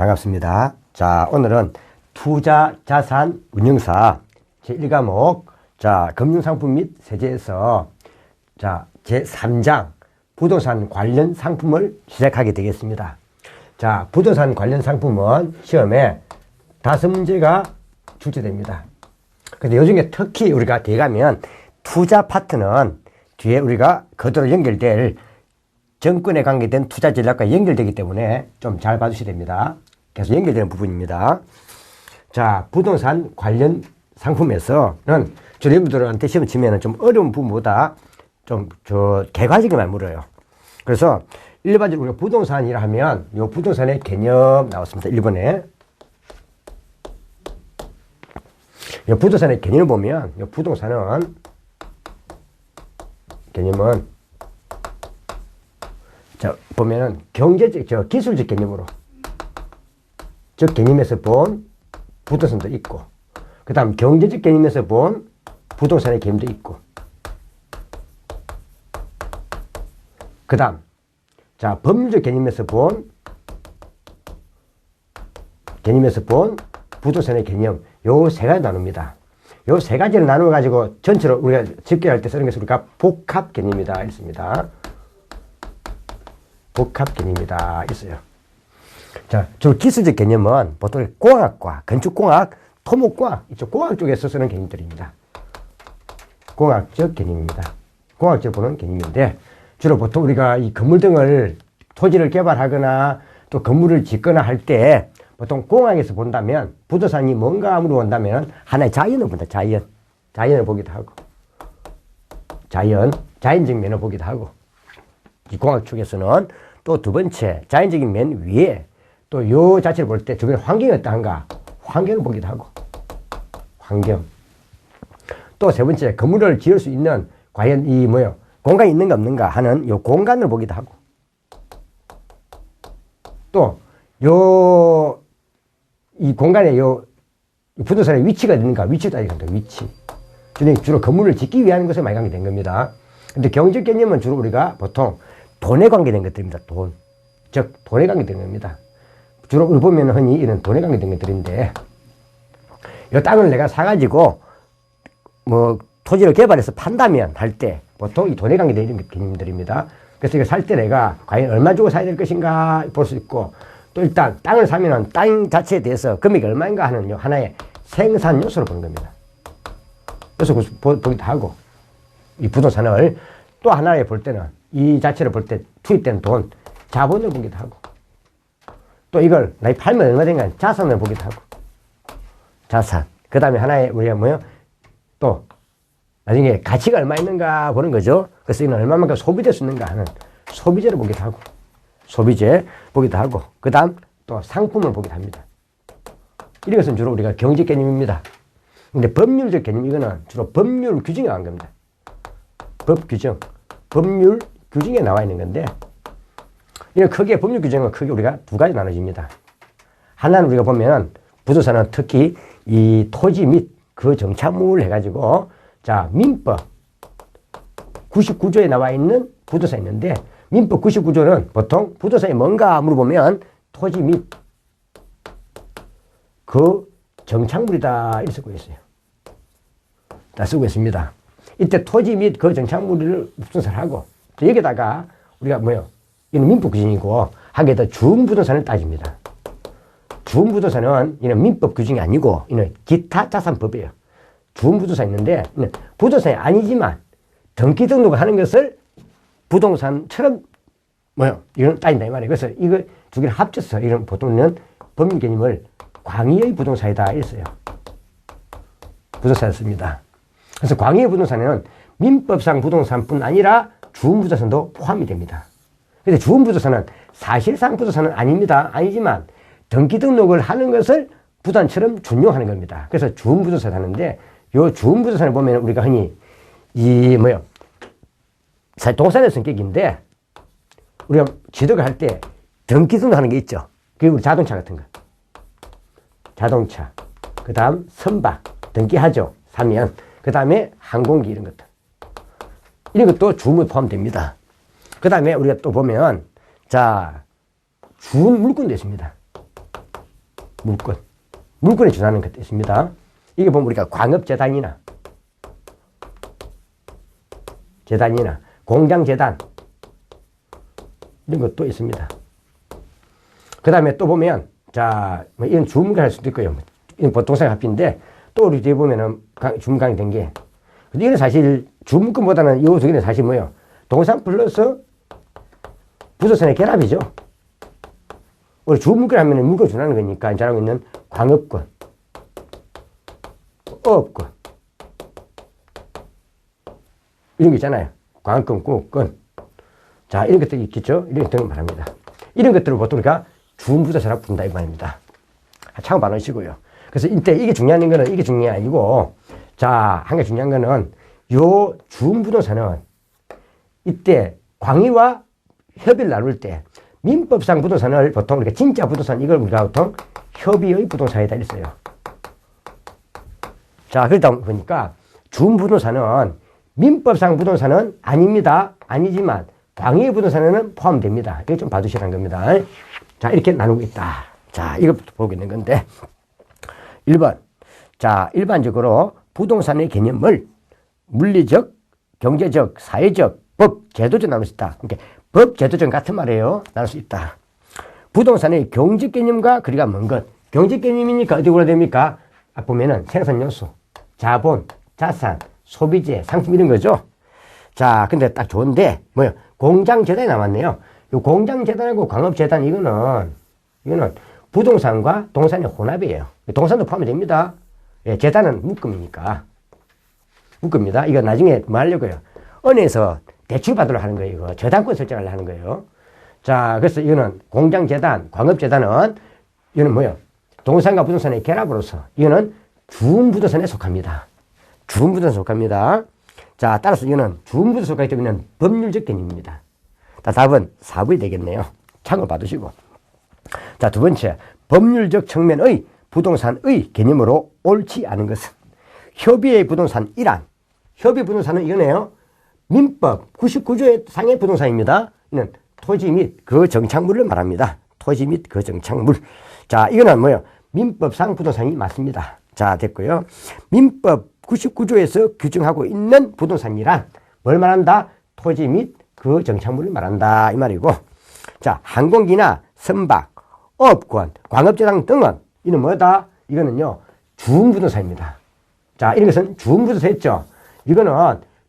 반갑습니다. 자, 오늘은 투자자산운용사 제1과목 금융상품 및 세제에서 제3장 부동산 관련 상품을 시작하게 되겠습니다. 자, 부동산 관련 상품은 시험에 5문제가 출제됩니다. 근데 요즘에 특히 우리가 뒤에 가면 투자 파트는 뒤에 우리가 그대로 연결될 정권에 관계된 투자 전략과 연결되기 때문에 좀 잘 봐주셔야 됩니다. 계속 연결되는 부분입니다. 자, 부동산 관련 상품에서는 저 여러분들한테 시험 치면은 좀 어려운 부분보다 좀 개괄적인 말 물어요. 그래서 일반적으로 우리가 부동산이라 하면 요 부동산의 개념 나왔습니다. 1번에. 요 부동산의 개념을 보면 요 부동산은 개념은 보면은 경제적, 기술적 개념으로 즉 개념에서 본 부동산도 있고, 그 다음 경제적 개념에서 본 부동산의 개념도 있고, 그 다음 법률적 개념에서 본 부동산의 개념, 요 세 가지 나눕니다. 요 세 가지를 나누어 가지고 전체로 우리가 집계할 때 쓰는 것을 우리가 복합 개념이다 있습니다. 복합 개념이다 있어요. 자, 주로 기술적 개념은 보통 공학과, 건축공학, 토목공학, 이쪽 공학 쪽에서 쓰는 개념들입니다. 공학적 개념입니다. 공학적으로 보는 개념인데, 주로 보통 우리가 이 건물 등을 토지를 개발하거나 또 건물을 짓거나 할 때 보통 공학에서 본다면 부동산이 뭔가 아무로 본다면 하나의 자연을 본다. 자연을 보기도 하고, 자연적 면을 보기도 하고, 이 공학 쪽에서는 또 두 번째 자연적인 맨 위에 또 요 자체를 볼 때 주변 환경이 어떠한가, 환경을 보기도 하고, 환경. 또 세 번째 건물을 지을 수 있는 과연 이 공간이 있는가 없는가 하는 요 공간을 보기도 하고, 또 이 공간에 요 부동산의 위치가 있는가, 위치도 따지겠다. 위치. 주로 건물을 짓기 위한 것에 많이 관계된 겁니다. 근데 경제 개념은 주로 우리가 보통 돈에 관계된 것들입니다. 돈. 즉, 돈에 관계된 겁니다. 주로 우리 보면 흔히 이런 돈에 관계된 것들인데, 이 땅을 내가 사가지고, 토지를 개발해서 판다면 할 때, 보통 이 돈에 관계된 개념들입니다. 그래서 이거 살 때 내가 과연 얼마 주고 사야 될 것인가 볼 수 있고, 또 일단 땅을 사면은 땅 자체에 대해서 금액이 얼마인가 하는 하나의 생산 요소를 보는 겁니다. 그래서 보기도 하고, 이 부동산을 또 하나에 볼 때는 이 자체를 볼 때 투입된 돈, 자본을 보기도 하고, 또 이걸 나이 팔면 얼마 된가 자산을 보기도 하고, 자산. 그 다음에 하나의 우리가 또 나중에 가치가 얼마 있는가 보는 거죠. 그래서 이는 얼마만큼 소비될 수 있는가 하는 소비재를 보기도 하고, 소비재 보기도 하고, 그 다음 또 상품을 보기도 합니다. 이런 것은 주로 우리가 경제 개념입니다. 근데 법률적 개념, 이거는 주로 법률 규정에 나온 겁니다. 법 규정, 법률 규정에 나와 있는 건데, 이런 법률 규정은 크게 우리가 두 가지 나눠집니다. 하나는 우리가 보면 부동산은 특히 이 토지 및 그 정착물을 해가지고, 민법 99조에 나와 있는 부동산이 있는데, 민법 99조는 보통 부동산이 뭔가 물어보면 토지 및 그 정착물이다 이렇게 쓰고 있어요. 다 쓰고 있습니다. 이때 토지 및 그 정착물을 부동산을 하고, 또 여기다가 우리가 이는 민법 규정이고, 하게 더 주음부동산을 따집니다. 주음부동산은 이는 민법 규정이 아니고, 이는 기타자산법이에요. 주음부동산이 있는데, 이는 부동산이 아니지만 등기 등록을 하는 것을 부동산처럼 이런 따진다 이 말이에요. 그래서 이거 두 개를 합쳐서 이런 보통은 법률 개념을 광의의 부동산이다 이랬어요. 부동산을 씁니다. 그래서 광의의 부동산에는 민법상 부동산뿐 아니라 주음부동산도 포함이 됩니다. 그런데 주음부동산은 사실상 부동산은 아닙니다. 아니지만 등기 등록을 하는 것을 부동산처럼 준용하는 겁니다. 그래서 주음부동산을 하는데, 요 주음부동산을 보면 우리가 흔히 사실 동산의 성격인데, 우리가 취득을 할 때 등기 등록하는 게 있죠. 그게 우리 자동차 같은 거. 자동차. 그 다음 선박. 등기하죠. 사면. 그 다음에 항공기 이런 것들. 이런 것도 주음에 포함됩니다. 그 다음에 우리가 또 보면, 준 물건도 있습니다. 물권. 물권에 준하는 것도 있습니다. 이게 보면 우리가 광업재단이나 공장재단 이런 것도 있습니다. 그 다음에 또 보면, 자, 뭐 이런 주문을 할 수도 있고요. 이건 보통상 합의인데, 또 우리 뒤에 보면은 주문강이 된 게, 근데 이건 사실 주문권보다는 이 두 개는 사실 뭐예요? 동산 플러스 부동산의 결합이죠. 우리 주문권 하면 물권 준하는 거니까, 잘하고 있는 광업권, 어업권, 이런 거 있잖아요. 광업권, 구업권. 자, 이런 것들이 있겠죠? 이런 것들을 말합니다. 이런 것들을 보통 우리가 주문부동산이라고 부른다, 이 말입니다. 참 많으시고요. 그래서 이때 이게 중요한 거는 이게 중요한 게 아니고, 자, 한 가지 중요한 거는 요 주문부동산은 이때 광의와 협의를 나눌 때 민법상 부동산을 보통 우리가 진짜 부동산 이걸 우리가 보통 협의의 부동산이다 이랬어요. 자, 그러다 보니까 주문부동산은 민법상 부동산은 아닙니다. 아니지만 광의의 부동산에는 포함됩니다. 이게 좀 봐주시라는 겁니다. 자, 이렇게 나누고 있다. 자, 이것부터 보고 있는 건데 1번. 자, 일반적으로 부동산의 개념을 물리적, 경제적, 사회적, 법, 제도적 나눌 수 있다. 그러니까 법, 제도적 같은 말이에요. 나눌 수 있다. 부동산의 경제 개념과 거리가 먼 것. 경제 개념이니까 어디 보라 됩니까? 보면은 생산 요소, 자본, 자산, 소비재, 상품 이런 거죠. 자, 근데 딱 좋은데 뭐요? 공장재단이 남았네요. 이 공장재단하고 광업재단 이거는 부동산과 동산의 혼합이에요. 동산도 포함이 됩니다. 예, 재단은 묶음이니까. 묶음입니다. 이거 나중에 뭐 하려고요? 은행에서 대출 받으러 하는 거예요. 이거 저당권 설정하려고 하는 거예요. 자, 그래서 이거는 공장재단, 광업재단은 이거는 뭐요? 동산과 부동산의 결합으로서 이거는 주음부동산에 속합니다. 주음부동산에 속합니다. 자, 따라서 이거는 주음부동산에 속하기 때문에 법률적 개념입니다. 자, 답은 4번이 되겠네요. 참고 봐두시고. 자, 두 번째. 법률적 측면의 부동산의 개념으로 옳지 않은 것은 협의의 부동산 일환. 협의 부동산은 이거네요. 민법 99조의 상의 부동산입니다. 이는 토지 및 그 정착물을 말합니다. 토지 및 그 정착물. 자, 이거는 뭐예요? 민법상 부동산이 맞습니다. 자, 됐고요. 민법 99조에서 규정하고 있는 부동산이란 뭘 말한다? 토지 및 그 정착물을 말한다. 이 말이고. 자, 항공기나 선박, 업권, 광업재단 등은 이는 뭐다? 이거는요, 주음부동산입니다. 자, 이런 것은 주음부동산 했죠? 이거는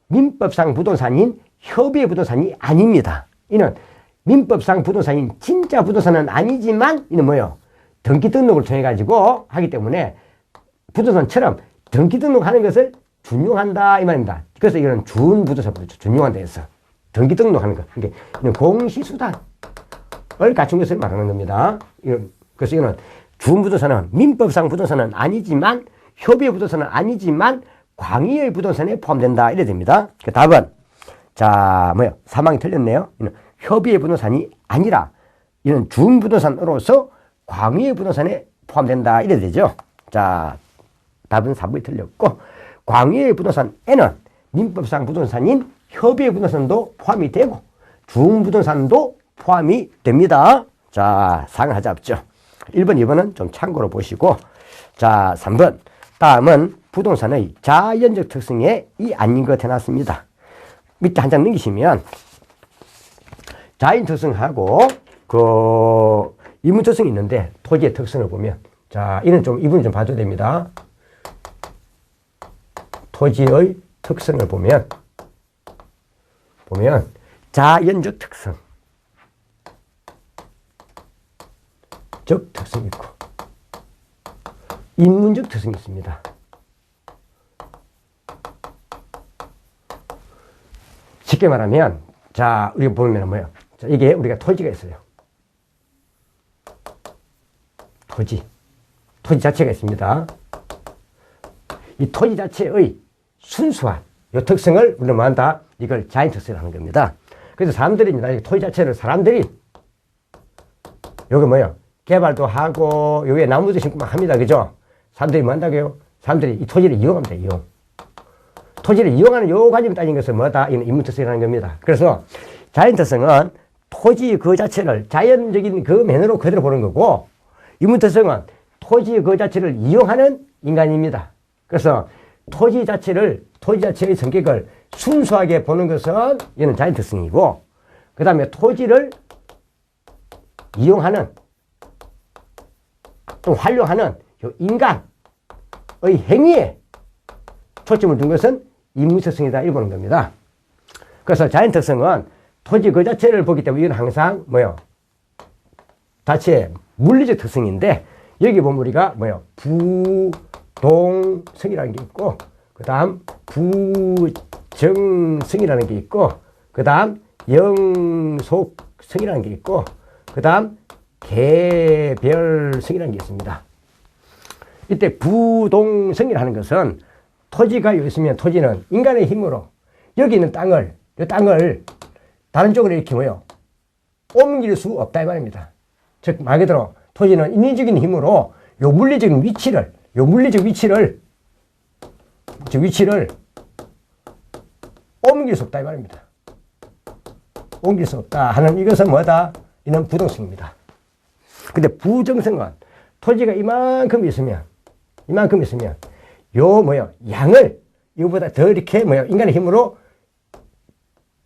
민법상 부동산인 협의의 부동산이 아닙니다. 이는 민법상 부동산인 진짜 부동산은 아니지만 이는 뭐예요? 등기 등록을 통해 가지고 하기 때문에 부동산처럼 등기 등록하는 것을 준용한다 이 말입니다. 그래서 이거는 준부동산부터 준용한다 해서 등기 등록하는 것. 이게 공시수단을 갖춘 것을 말하는 겁니다. 그래서 이거는 준부동산은 민법상 부동산은 아니지만 협의의 부동산은 아니지만 광의의 부동산에 포함된다 이래 됩니다. 그 답은 자 뭐요? 사망이 틀렸네요. 이는 협의의 부동산이 아니라 이는 준부동산으로서 광의의 부동산에 포함된다 이래 되죠. 자, 답은 4번이 틀렸고 광의의 부동산에는 민법상 부동산인 협의의 부동산도 포함이 되고 준부동산도 포함이 됩니다. 자, 상을 하자 없죠. 1번, 2번은 좀 참고로 보시고 자, 3번. 다음은 부동산의 자연적 특성에 이 아닌 것 해놨습니다. 밑에 한 장 넘기시면 자연 특성하고 그 이문 특성이 있는데 토지의 특성을 보면 자, 이는 좀 이분이 좀 봐줘야 됩니다. 토지의 특성을 보면 자연적 특성, 적 특성이 있고 인문적 특성이 있습니다. 쉽게 말하면 자, 우리가 보면 뭐예요? 자, 이게 우리가 토지가 있어요. 토지 자체가 있습니다. 이 토지 자체의 순수한 이 특성을 우리는 뭐 한다? 이걸 자연 특성이라는 겁니다. 그래서 사람들입니다. 토지 자체를 사람들이 여기 뭐예요? 개발도 하고 여기에 나무도 심고 막 합니다. 그죠? 사람들이 뭐 한다고요? 사람들이 이 토지를 이용합니다. 이용. 토지를 이용하는 요 관점을 따진 것은 뭐다? 이는 인문특성이라는 겁니다. 그래서 자연특성은 토지 그 자체를 자연적인 그 면으로 그대로 보는 거고 인문특성은 토지 그 자체를 이용하는 인간입니다. 그래서 토지 자체의 성격을 순수하게 보는 것은 이는 자연 특성이고, 그 다음에 토지를 이용하는 또 활용하는 인간의 행위에 초점을 둔 것은 인문특성이다 이렇게 보는 겁니다. 그래서 자연 특성은 토지 그 자체를 보기 때문에 이건 항상 뭐요? 자체의 물리적 특성인데, 여기 보면 우리가 뭐요? 부동성이라는 게 있고, 그 다음 부정성이라는 게 있고, 그 다음 영속성이라는 게 있고, 그 다음 개별성이라는 게 있습니다. 이때 부동성이라는 것은 토지가 여기 있으면 토지는 인간의 힘으로 여기 있는 땅을, 이 땅을 다른 쪽으로 이렇게 뭐요? 옮길 수 없다 이 말입니다. 즉, 말 그대로 토지는 인위적인 힘으로 요 물리적 위치를 옮길 수 없다 이 말입니다. 옮길 수 없다 하는 이것은 뭐다? 이는 부동성입니다. 근데 부정성은 토지가 이만큼 있으면 요 뭐요? 양을 이거보다 더 이렇게 뭐요? 인간의 힘으로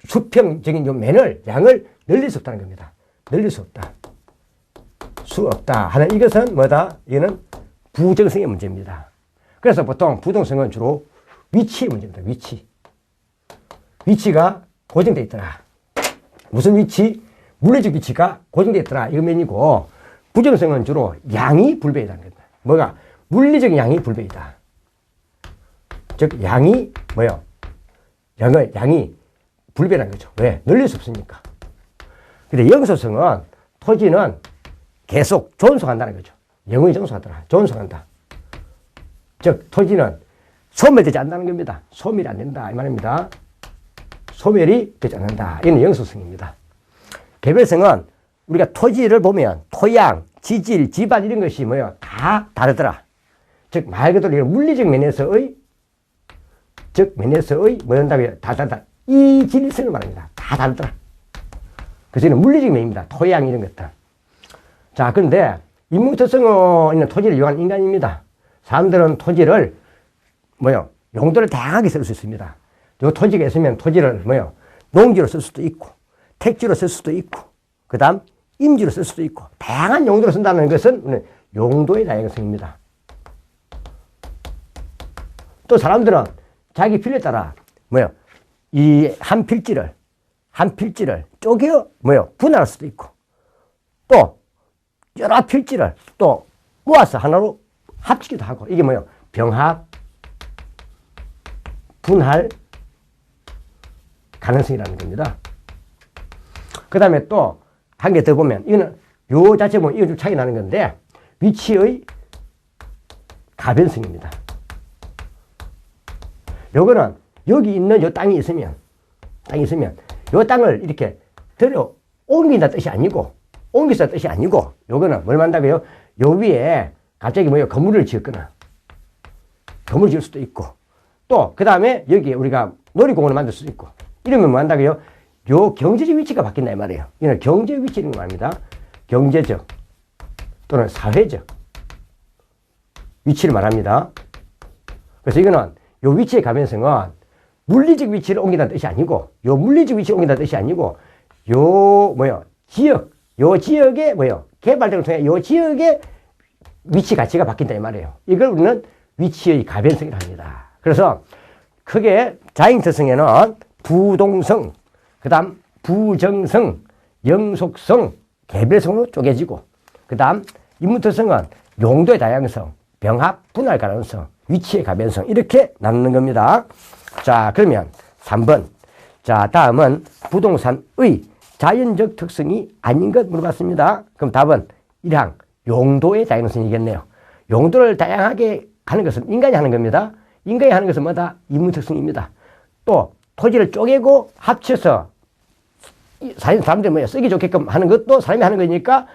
수평적인 요 면을 양을 늘릴 수 없다는 겁니다. 늘릴 수 없다. 수 없다 하는 이것은 뭐다? 이거는 부정성의 문제입니다. 그래서 보통 부동성은 주로 위치의 문제입니다. 위치가 고정되어 있더라. 무슨 위치? 물리적 위치가 고정되어 있더라. 이거 면이고, 부정성은 주로 양이 불배이다는 겁니다. 뭐가? 물리적 양이 불배이다. 즉, 양이 뭐요? 양이 불배라는 거죠. 왜? 늘릴 수 없으니까. 근데 영소성은 토지는 계속 존속한다는 거죠. 영원히 존속하더라. 존속한다. 즉, 토지는 소멸되지 않는다는 겁니다. 소멸이 안 된다. 이 말입니다. 소멸이 되지 않는다. 이는 영소성입니다. 개별성은 우리가 토지를 보면 토양, 지질, 지반 이런 것이 뭐예요? 다 다르더라. 즉, 말 그대로 이런 물리적 면에서의 뭐였다고요? 다 다르다. 이질성을 말합니다. 다 다르더라. 그래서 이는 물리적 면입니다. 토양 이런 것들. 자, 그런데 인문특성으로 있는 토지를 이용하는 인간입니다. 사람들은 토지를 용도를 다양하게 쓸 수 있습니다. 요 토지가 있으면 토지를 농지로 쓸 수도 있고, 택지로 쓸 수도 있고, 그 다음 임지로 쓸 수도 있고, 다양한 용도로 쓴다는 것은 용도의 다양성입니다. 또 사람들은 자기 필요에 따라 이 한 필지를 쪼개 분할할 수도 있고, 또 여러 필지를 또 모아서 하나로 합치기도 하고, 이게 병합, 분할 가능성이라는 겁니다. 그 다음에 또 한 개 더 보면, 이거는 요 자체 보면 이거 좀 차이 나는 건데, 위치의 가변성입니다. 요거는 여기 있는 요 땅이 있으면 요 땅을 이렇게 들여 옮긴다 뜻이 아니고, 옮기다 뜻이 아니고, 요거는 뭘 말한다고요? 요 위에 갑자기 건물을 지었거나, 건물을 지을 수도 있고, 또 그 다음에 여기 우리가 놀이공원을 만들 수도 있고, 이러면 뭐 한다고요? 요 경제적 위치가 바뀐다 이 말이에요. 이는 경제 위치는 말입니다. 경제적 또는 사회적 위치를 말합니다. 그래서 이거는 요 위치의 가변성은 물리적 위치를 옮긴다는 뜻이 아니고, 요 물리적 위치를 옮긴다는 뜻이 아니고, 요 지역의 개발등을 통해 요 지역의 위치 가치가 바뀐다 이 말이에요. 이걸 우리는 위치의 가변성이라고 합니다. 그래서 크게 자연특성에는 부동성, 그 다음 부정성, 영속성, 개별성으로 쪼개지고, 그 다음 인문특성은 용도의 다양성, 병합, 분할 가능성, 위치의 가변성 이렇게 나누는 겁니다. 자, 그러면 3번. 자, 다음은 부동산의 자연적 특성이 아닌 것 물어봤습니다. 그럼 답은 1항 용도의 다양성이겠네요. 용도를 다양하게 하는 것은 인간이 하는 겁니다. 인간이 하는 것은 뭐다? 인문특성입니다. 또 토지를 쪼개고 합쳐서 사람들이 쓰기 좋게끔 하는 것도 사람이 하는 거니까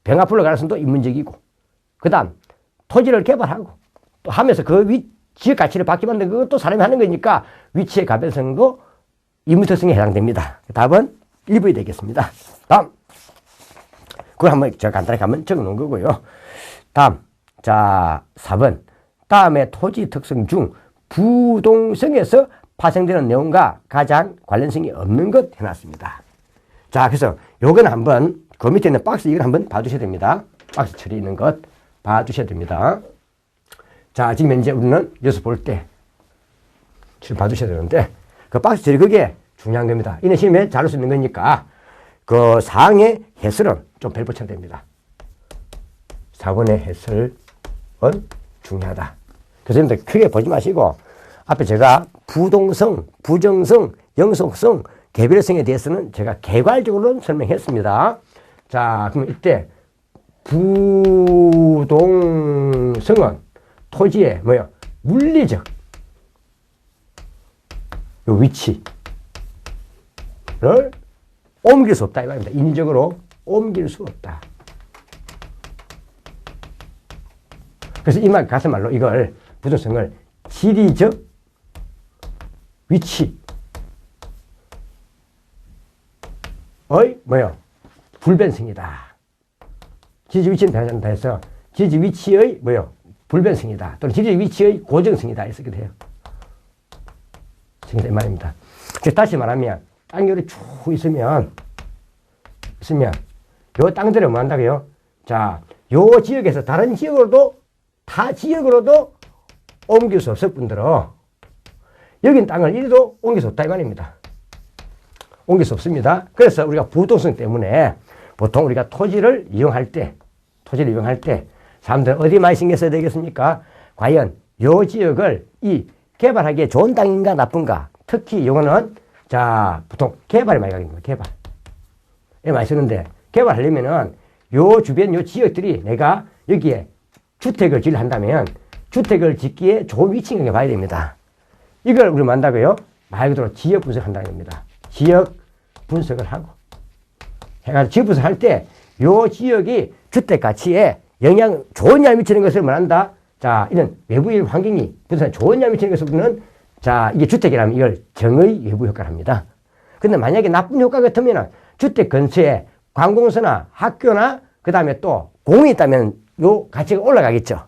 병합불로 가능성도 인문적이고, 그 다음 토지를 개발하고 또 하면서 그 지역 가치를 바뀌게 만든 그것도 사람이 하는 거니까 위치의 가변성도 인문특성에 해당됩니다. 답은 1번이 되겠습니다. 다음, 그걸 한번 제가 간단하게 한번 적어 놓은 거고요. 다음, 자, 4번. 다음에 토지 특성 중 부동성에서 파생되는 내용과 가장 관련성이 없는 것 해놨습니다. 자, 그래서 요건 한번 그 밑에 있는 박스 이걸 한번 봐주셔야 됩니다. 박스 처리 있는 것 봐주셔야 됩니다. 자, 지금 현재 우리는 여기서 볼 때 지금 봐주셔야 되는데 그 박스 처리 그게 중요한 겁니다. 이는 시험에 잘 할 수 있는 거니까 그 사항의 해설은 좀 별표 쳐야 됩니다. 4번의 해설은 중요하다. 그래서 여러분들 크게 보지 마시고 앞에 제가 부동성, 부정성, 영속성, 개별성에 대해서는 제가 개괄적으로 설명했습니다. 자, 그럼 이때 부동성은 토지의 뭐요? 물리적 요 위치를 옮길 수 없다 이 말입니다. 인위적으로 옮길 수 없다. 그래서 이 말 같은 말로 이걸 부동성을 지리적 위치의 뭐요? 불변성이다. 지리적 위치는 변하지 해서 지리적 위치의 뭐요? 불변성이다. 또는 지리적 위치의 고정성이다. 이렇게 돼요. 이 말입니다. 다시 말하면 땅이 이렇게 쭉 있으면 요 땅들을 뭐 한다고요? 자, 요 지역에서 다른 지역으로도 타 지역으로도 옮길 수 없을 뿐더러 여긴 땅을 이리도 옮길 수 없다 이 말입니다. 옮길 수 없습니다. 그래서 우리가 부동성 때문에 보통 우리가 토지를 이용할 때 사람들은 어디 많이 신경 써야 되겠습니까? 과연 요 지역을 이 개발하기에 좋은 땅인가 나쁜가? 특히 요거는 자, 보통 개발이 많이 가겠습니다. 개발. 예, 많이 쓰는데 개발하려면은 요 주변 요 지역들이 내가 여기에 주택을 지으려 한다면 주택을 짓기에 좋은 위치인가 봐야 됩니다. 이걸 우리 만다고요? 말 그대로 지역 분석을 한다는 겁니다. 지역 분석을 하고 해가지고 지역 분석을 할 때 요 지역이 주택 가치에 좋은 영향을 미치는 것을 말한다. 자, 이는 외부의 환경이 부동산에 좋은 영향을 미치는 것을 보면 자, 이게 주택이라면 이걸 정의 외부 효과를 합니다. 근데 만약에 나쁜 효과 같으면 주택 근처에 관공서나 학교나 그 다음에 또 공원이 있다면 요 가치가 올라가겠죠.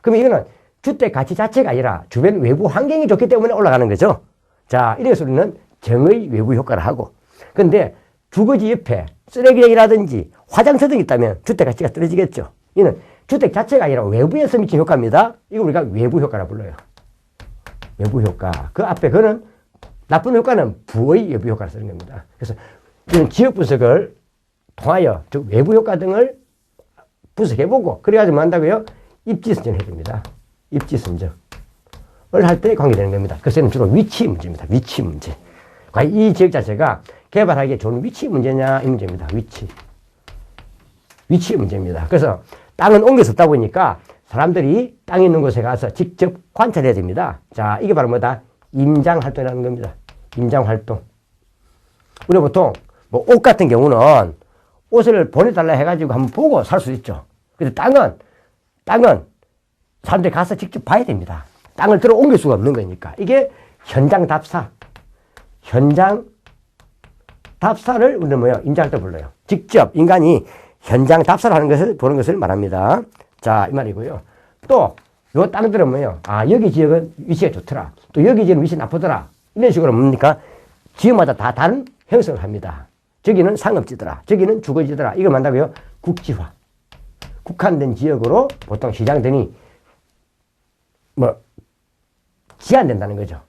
그러면 이거는 주택 가치 자체가 아니라 주변 외부 환경이 좋기 때문에 올라가는 거죠. 자, 이래서 우리는 정의 외부 효과를 하고. 근데 주거지 옆에 쓰레기장이라든지 화장터 등이 있다면 주택 가치가 떨어지겠죠. 이는 주택 자체가 아니라 외부에서 미친 효과입니다. 이거 우리가 외부 효과라 불러요. 외부 효과. 그 앞에 그는 나쁜 효과는 부의 외부 효과를 쓰는 겁니다. 그래서 이런 지역 분석을 통하여 즉 외부 효과 등을 분석해보고 그래가지고 뭐 한다고요? 입지선정을 해야 됩니다. 입지선정을 할 때 관계되는 겁니다. 그래서 주로 위치 문제입니다. 위치 문제. 과연 이 지역 자체가 개발하기에 좋은 위치 문제냐 이 문제입니다. 위치 문제입니다. 그래서 땅은 옮길 수 없다 보니까 사람들이 땅 있는 곳에 가서 직접 관찰해야 됩니다. 자, 이게 바로 뭐다? 임장활동이라는 겁니다. 임장활동. 우리 보통 뭐 옷 같은 경우는 옷을 보내달라 해가지고 한번 보고 살 수 있죠. 근데 땅은 사람들이 가서 직접 봐야 됩니다. 땅을 들어 옮길 수가 없는 거니까. 이게 현장 답사. 현장 답사를 우리는 뭐요? 임장활동 불러요. 직접 인간이 현장 답사를 하는 것을 보는 것을 말합니다. 자, 이 말이고요. 또, 요 땅들은 뭐예요? 아, 여기 지역은 위치가 좋더라. 또 여기 지역은 위치 나쁘더라. 이런 식으로 뭡니까? 지역마다 다 다른 형성을 합니다. 저기는 상업지더라. 저기는 주거지더라. 이걸 만다고요? 국지화. 국한된 지역으로 보통 시장들이 제한된다는 거죠.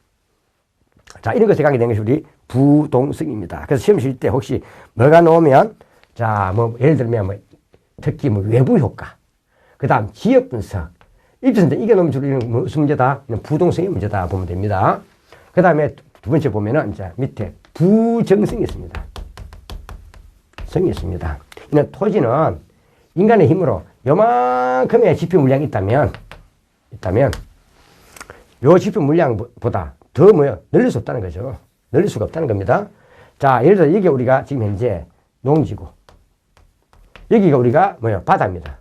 자, 이런 것에 관계된 것이 우리 부동성입니다. 그래서 시험 칠 때 혹시 뭐가 나오면 자, 예를 들면 특히 외부 효과, 그 다음 지역 분석, 입지선정 이게 너무 주로 무슨 문제다? 부동성의 문제다 보면 됩니다. 그 다음에 두 번째 보면은 이제 밑에 부정성이 있습니다. 성이 있습니다. 이는 토지는 인간의 힘으로 요만큼의 지표 물량이 있다면 요 지표 물량보다 더 늘릴 수 없다는 거죠. 늘릴 수가 없다는 겁니다. 자, 예를 들어 이게 우리가 지금 현재 농지고 여기가 우리가 바다입니다.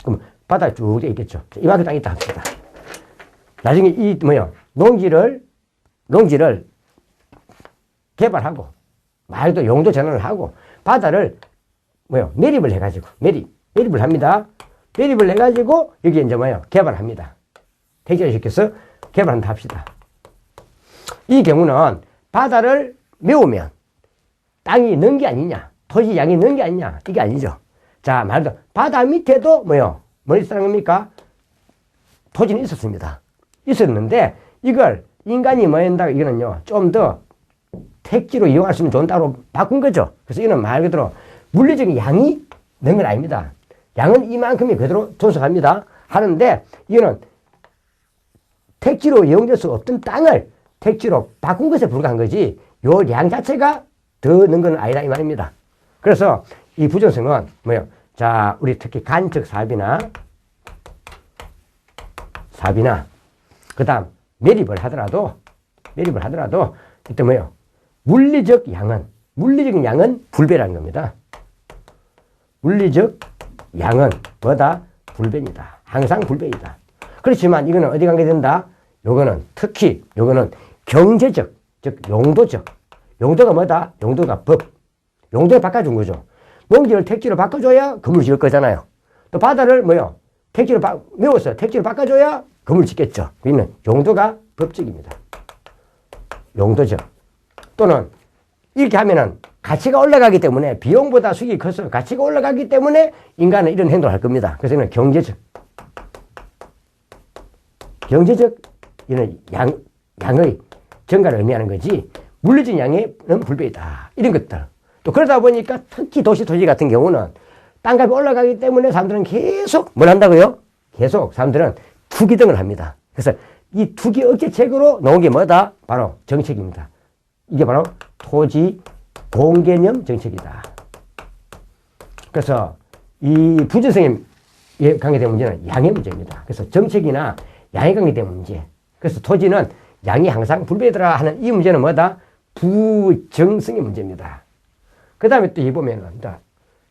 그럼 바다에 쭉 돼 있겠죠. 이만큼 땅이 있다 합시다. 나중에 이 농지를 개발하고 말도 용도 전환을 하고 바다를 매립을 해가지고 매립을 합니다. 매립을 해가지고 여기 이제 뭐예요? 개발합니다. 택지를 시켜서 개발한다 합시다. 이 경우는 바다를 메우면 땅이 는 게 아니냐, 토지 양이 는 게 아니냐, 이게 아니죠. 자, 말도 바다 밑에도 뭐요? 뭐 있다는 겁니까? 토지는 있었습니다. 있었는데 이걸 인간이 뭐 한다, 이거는요, 좀 더 택지로 이용할 수 있는 좋은 땅으로 바꾼 거죠. 그래서 이는 말 그대로 물리적인 양이 는 건 아닙니다. 양은 이만큼이 그대로 존속합니다. 하는데 이거는 택지로 이용될 수 없던 땅을 택지로 바꾼 것에 불과한 거지 요 양 자체가 더 는 건 아니다 이 말입니다. 그래서 이 부정성은 뭐예요? 자, 우리 특히 간척 사비나 그 다음 매립을 하더라도 이때 뭐예요? 물리적인 양은 불배라는 겁니다. 물리적 양은 뭐다? 불배입니다. 항상 불배이다. 그렇지만 이거는 어디 관계된다? 특히 요거는 경제적, 즉 용도적. 용도가 뭐다? 용도가 법. 용도에 바꿔준 거죠. 농지를 택지로 바꿔줘야 건물 지을 거잖아요. 또 바다를 뭐요? 메워서 택지로 바꿔줘야 건물 짓겠죠. 그러면 용도가 법적입니다. 용도적. 또는 이렇게 하면은 가치가 올라가기 때문에 비용보다 수익이 커서 가치가 올라가기 때문에 인간은 이런 행동을 할 겁니다. 그래서 이는 경제적 이는 양의 증가를 의미하는 거지 물리적 양에는 불배이다. 이런 것들. 또 그러다 보니까 특히 도시 토지 같은 경우는 땅값이 올라가기 때문에 사람들은 계속 뭘 한다고요? 계속 사람들은 투기 등을 합니다. 그래서 이 투기 억제책으로 나온 게 뭐다? 바로 정책입니다. 이게 바로 토지 공개념 정책이다. 그래서 이 부정성에 관계된 문제는 양의 문제입니다. 그래서 정책이나 양에 관계된 문제. 그래서 토지는 양이 항상 불배더라 하는 이 문제는 뭐다? 부정성의 문제입니다. 그 다음에 또 이 보면은,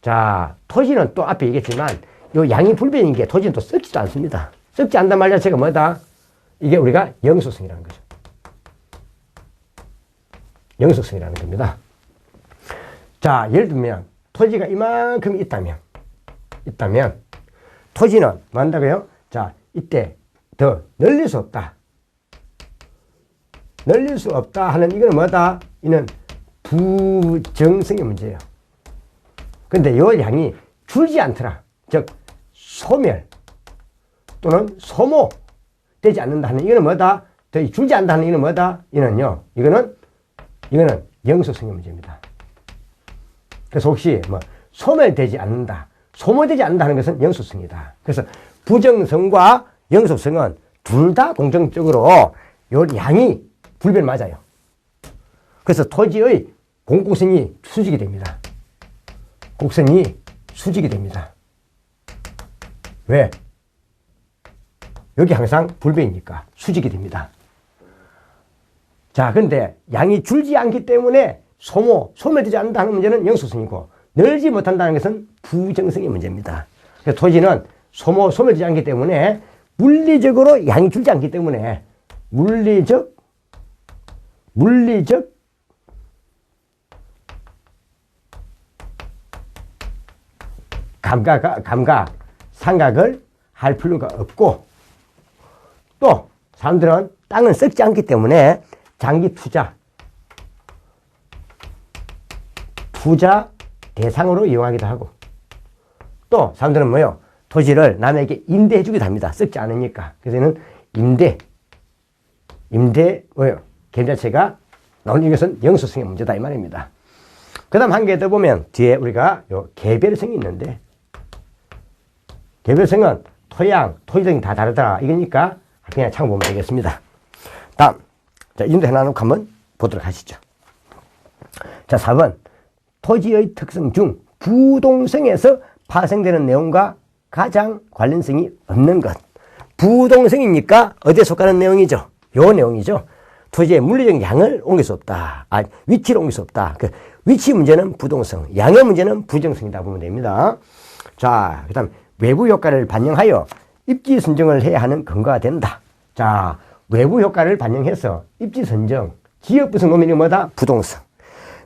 자, 토지는 또 앞에 얘기했지만, 요 양이 불배인 게 토지는 또 썩지도 않습니다. 썩지 않단 말 자체가 뭐다? 이게 우리가 영속성이라는 거죠. 영속성이라는 겁니다. 자, 예를 들면, 토지가 이만큼 있다면, 토지는 뭐 한다고요? 자, 이때 더 늘릴 수 없다. 늘릴 수 없다 하는 이거는 뭐다? 이는 부정성의 문제예요. 근데 요 양이 줄지 않더라. 즉, 소멸 또는 소모되지 않는다 하는 이거는 뭐다? 더 줄지 않는다 하는 이거는 뭐다? 이거는 영속성의 문제입니다. 그래서 혹시 뭐 소멸되지 않는다, 소모되지 않는다 하는 것은 영속성이다. 그래서 부정성과 영속성은 둘 다 공정적으로 요 양이 불변 맞아요. 그래서 토지의 공곡성이 수직이 됩니다. 곡선이 수직이 됩니다. 왜? 여기 항상 불변이니까 수직이 됩니다. 자, 근데 양이 줄지 않기 때문에 소멸되지 않는다는 문제는 영속성이고 늘지 못한다는 것은 부정성의 문제입니다. 그래서 토지는 소멸되지 않기 때문에 물리적으로 양이 줄지 않기 때문에 물리적 감각, 상각을 할 필요가 없고 또 사람들은 땅은 썩지 않기 때문에 장기 투자 대상으로 이용하기도 하고 또 사람들은 뭐요? 토지를 남에게 임대해 주기도 합니다. 썩지 않으니까. 그래서 이는 임대 개념 자체가 나오는 이것은 영속성의 문제다 이 말입니다. 그 다음 한 개 더 보면 뒤에 우리가 요 개별성이 있는데 개별성은 토양, 토지 등이 다 다르다 이거니까 그냥 참고보면 되겠습니다. 다음, 자, 이 정도 해놔놓고 한번 보도록 하시죠. 자, 4번. 토지의 특성 중 부동성에서 파생되는 내용과 가장 관련성이 없는 것. 부동성이니까 어디에 속하는 내용이죠? 요 내용이죠. 토지의 물리적 양을 옮길 수 없다. 위치를 옮길 수 없다. 그 위치 문제는 부동성, 양의 문제는 부정성이다 보면 됩니다. 자, 그 다음 외부 효과를 반영하여 입지 선정을 해야 하는 근거가 된다. 자, 외부 효과를 반영해서 입지 선정, 지역 구성 노면이 뭐다? 부동성.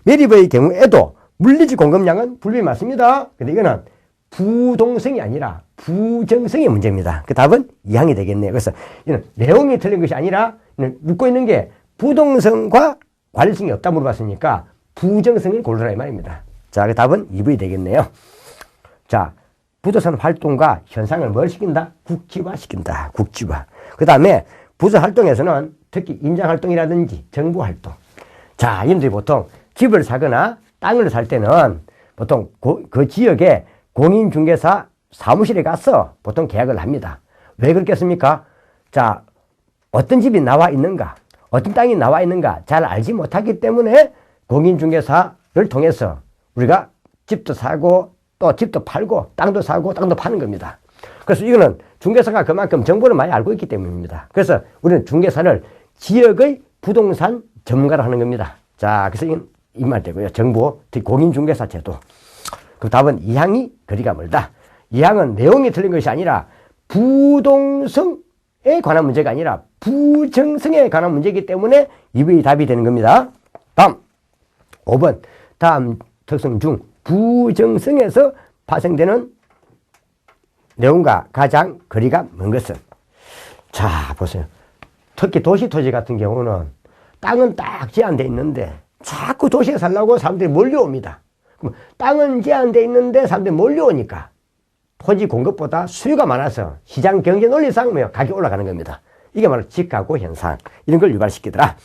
매립의 경우에도 물리적 공급량은 불변이 맞습니다. 근데 이거는 부동성이 아니라 부정성의 문제입니다. 그 답은 2항이 되겠네요. 그래서 이는 내용이 틀린 것이 아니라 묻고 있는 게 부동성과 관련성이 없다 물어봤으니까 부정성을 고르라 이 말입니다. 자, 그 답은 2번이 되겠네요. 자, 부동산 활동과 현상을 뭘 시킨다? 국지화 시킨다. 국지화. 그 다음에 부서 활동에서는 특히 임장활동이라든지 정부활동. 자, 이분들이 보통 집을 사거나 땅을 살 때는 보통 그 지역에 공인중개사 사무실에 가서 보통 계약을 합니다. 왜 그렇겠습니까? 자, 어떤 집이 나와 있는가, 어떤 땅이 나와 있는가 잘 알지 못하기 때문에 공인중개사를 통해서 우리가 집도 사고 또 집도 팔고 땅도 사고 땅도 파는 겁니다. 그래서 이거는 중개사가 그만큼 정보를 많이 알고 있기 때문입니다. 그래서 우리는 중개사를 지역의 부동산 전문가로 하는 겁니다. 자, 그래서 이 말 되고요. 정보, 특히 공인중개사 제도. 그 답은 2항이 거리가 멀다. 2항은 내용이 틀린 것이 아니라 부동성에 관한 문제가 아니라 부정성에 관한 문제이기 때문에 2번이 답이 되는 겁니다. 다음 5번. 다음 특성 중 부정성에서 발생되는 내용과 가장 거리가 먼 것은. 자, 보세요. 특히 도시 토지 같은 경우는 땅은 딱 제한되어 있는데 자꾸 도시에 살려고 사람들이 몰려옵니다. 그럼 땅은 제한되어 있는데 사람들이 몰려오니까 토지 공급보다 수요가 많아서 시장 경제 논리상 가격이 올라가는 겁니다. 이게 바로 집가구 현상. 이런 걸 유발시키더라.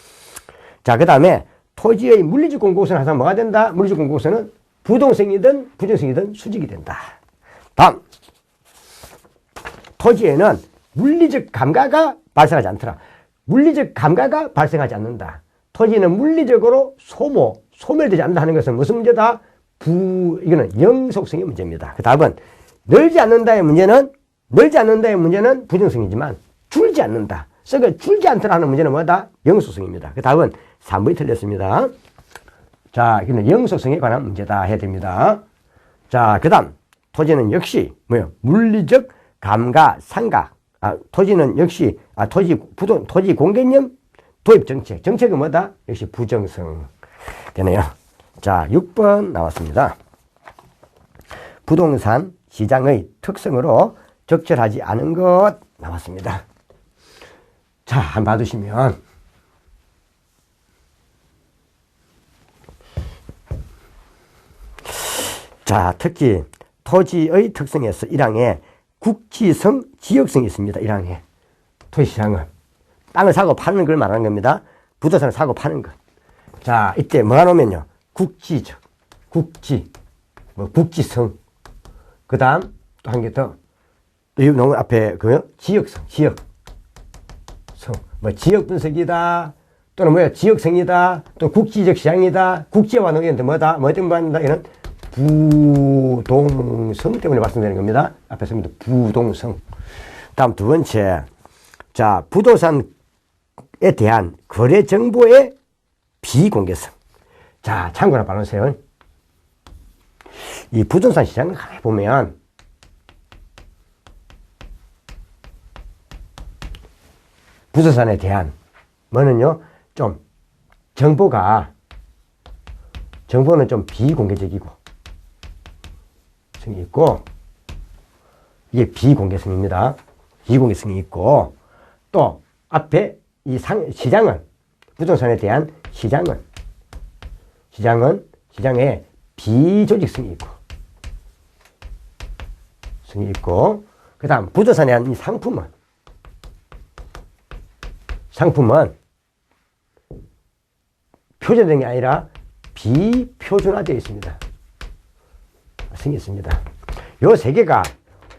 자, 그 다음에 토지의 물리적 공급성은 항상 뭐가 된다? 물리적 공급성은 부동성이든 부정성이든 수직이 된다. 다음. 토지에는 물리적 감가가 발생하지 않더라. 물리적 감가가 발생하지 않는다. 토지는 물리적으로 소멸되지 않는다 하는 것은 무슨 문제다? 이거는 영속성의 문제입니다. 그 답은 늘지 않는다의 문제는 부정성이지만 줄지 않는다. 썩어 줄지 않더라는 문제는 뭐다? 영속성입니다. 그 답은 3번이 틀렸습니다. 자, 이거는 영속성에 관한 문제다 해야 됩니다. 자, 그 다음 토지는 역시 물리적 감가, 상가. 토지는 역시 토지 공개념 도입 정책. 정책은 뭐다? 역시 부정성 되네요. 자, 6번 나왔습니다. 부동산 시장의 특성으로 적절하지 않은 것 나왔습니다. 자, 한번 봐두시면 자, 특히 토지의 특성에서 1항에 국지성, 지역성이 있습니다. 1항에 토지시장은 땅을 사고 파는 걸 말하는 겁니다. 부동산을 사고 파는 것. 자, 이때 뭐가 나오면요, 국지적, 국지성. 그 다음 또 한 개 더. 여기 나온 앞에 지역성, 지역성. 지역 분석이다. 또는 지역성이다. 또 국지적 시장이다. 국지와 농인데 뭐 때문에 받는다? 이런 부동성 때문에 발생되는 겁니다. 앞에 쓰면 부동성. 다음 두 번째. 자, 부동산에 대한 거래 정보의 비공개성. 자, 참고나 봐놓으세요. 이 부동산 시장을 가만히 보면 부동산에 대한 좀 정보는 좀 비공개적이고 성이 있고, 이게 비공개성입니다. 비공개성이 있고, 또 앞에 이 시장은, 부동산에 대한 시장에 비조직성이 있고, 그 다음 부동산에 대한 이 상품은 표준된 게 아니라 비표준화되어 있습니다. 성이 있습니다. 요 세 개가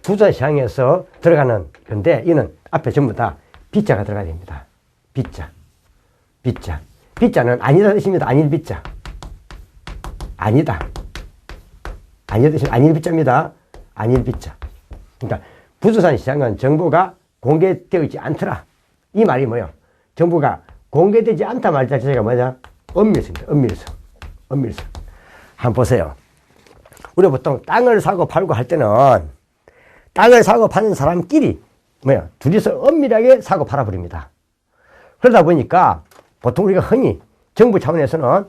부동산 시장에서 들어가는 건데, 이는 앞에 전부 다 비자가 들어가야 됩니다. 비자는 아니다 뜻입니다. 아닐 비자. 아니다 뜻입니다. 아닐 비자입니다. 아닐 비자. 그러니까 부동산 시장은 정보가 공개되어 있지 않더라. 이 말이 뭐예요? 정보가 공개되지 않다 말 자체가 뭐냐? 엄밀성입니다. 엄밀성. 한번 보세요. 우리가 보통 땅을 사고 팔고 할 때는 땅을 사고 파는 사람끼리 둘이서 엄밀하게 사고 팔아버립니다. 그러다 보니까 보통 우리가 흔히 정부 차원에서는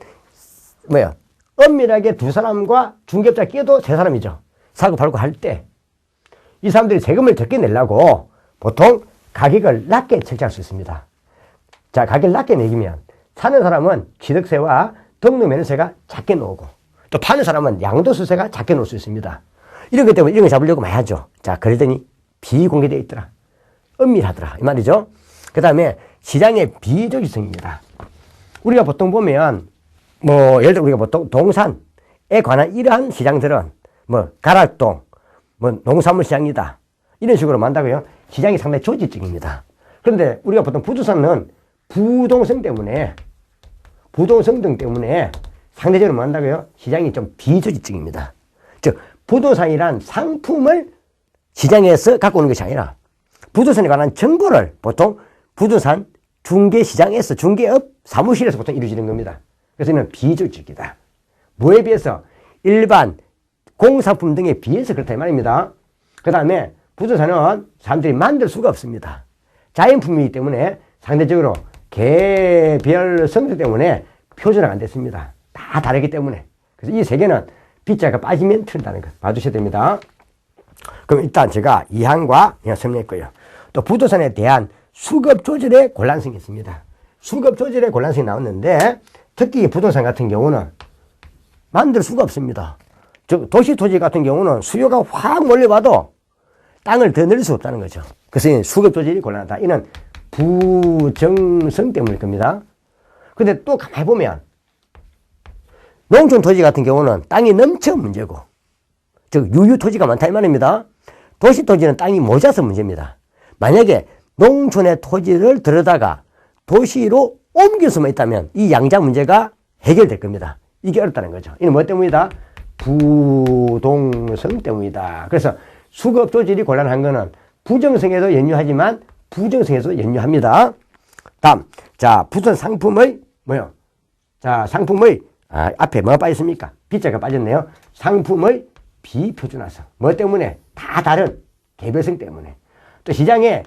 엄밀하게 두 사람과 중개업자 끼어도 세 사람이죠. 사고 팔고 할 때 이 사람들이 세금을 적게 내려고 보통 가격을 낮게 책정할 수 있습니다. 자, 가격을 낮게 매기면 사는 사람은 취득세와 등록면허세가 작게 나오고 또 파는 사람은 양도소득세가 작게 나올 수 있습니다. 이런 것 때문에 이런 거 잡으려고 많이 하죠. 자, 그러더니 비공개되어 있더라. 은밀하더라. 이 말이죠. 그 다음에 시장의 비조직성입니다. 우리가 보통 보면 예를 들어 우리가 보통 동산에 관한 이러한 시장들은 가락동, 농산물 시장이다. 이런 식으로 만다고요. 시장이 상당히 조직적입니다. 그런데 우리가 보통 부동산은 부동성 등 때문에 상대적으로 만다고요. 시장이 좀 비조직적입니다. 즉, 부동산이란 상품을 시장에서 갖고 오는 것이 아니라 부동산에 관한 정보를 보통 부동산 중개시장에서 중개업 사무실에서 보통 이루어지는 겁니다. 그래서 이는 비조직이다. 뭐에 비해서? 일반 공산품 등에 비해서 그렇다 이 말입니다. 그 다음에 부동산은 사람들이 만들 수가 없습니다. 자연품이기 때문에 상대적으로 개별 성질 때문에 표준화가 안 됐습니다. 다 다르기 때문에. 그래서 이 세 개는 빗자가 빠지면 틀린다는 것 봐주셔야 됩니다. 그럼 일단 제가 2항과 설명했고요. 또 부동산에 대한 수급 조절의 곤란성이 있습니다. 수급 조절의 곤란성이 나왔는데 특히 부동산 같은 경우는 만들 수가 없습니다. 즉 도시 토지 같은 경우는 수요가 확 몰려와도 땅을 더 늘릴 수 없다는 거죠. 그래서 수급 조절이 곤란하다. 이는 부정성 때문일 겁니다. 근데 또 가만히 보면 농촌 토지 같은 경우는 땅이 넘쳐 문제고, 즉 유유 토지가 많다 이 말입니다. 도시 토지는 땅이 모자라서 문제입니다. 만약에 농촌의 토지를 들여다가 도시로 옮길 수만 있다면 이 양자 문제가 해결될 겁니다. 이게 어렵다는 거죠. 이는 뭐 때문이다? 부동성 때문이다. 그래서 수급 조절이 곤란한 거는 부정성에도 연유하지만 부정성에도 연유합니다. 다음, 자, 부동산 상품의 상품의 앞에 뭐가 빠졌습니까? 빗자가 빠졌네요. 상품의 비표준화성. 뭐 때문에? 다 다른 개별성 때문에. 또 시장의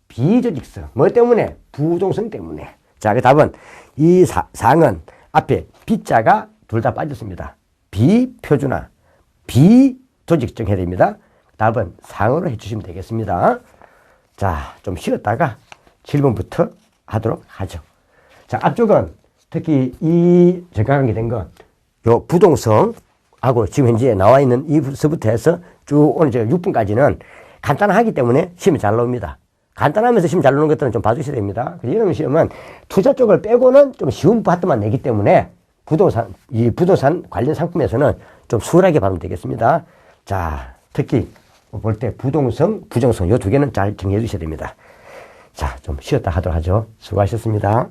비조직성. 뭐 때문에? 부동성 때문에. 자, 그 답은 이 사항은 앞에 빗자가 둘 다 빠졌습니다. 비표준화, 비조직성 해야 됩니다. 답은 상으로 해주시면 되겠습니다. 자, 좀 쉬었다가 7번부터 하도록 하죠. 자, 앞쪽은 특히 이 제가 관계된 거, 요 부동성하고 지금 현재 나와 있는 이부터 해서 쭉 오늘 제가 6분까지는 간단하기 때문에 시험이 잘 나옵니다. 간단하면서 시험 잘 나오는 것들은 좀 봐주셔야 됩니다. 이런 시험은 투자 쪽을 빼고는 좀 쉬운 파트만 내기 때문에 이 부동산 관련 상품에서는 좀 수월하게 봐면 되겠습니다. 자, 특히 볼 때 부동성, 부정성 요 두 개는 잘 정리해 주셔야 됩니다. 자, 좀 쉬었다 하도록 하죠. 수고하셨습니다.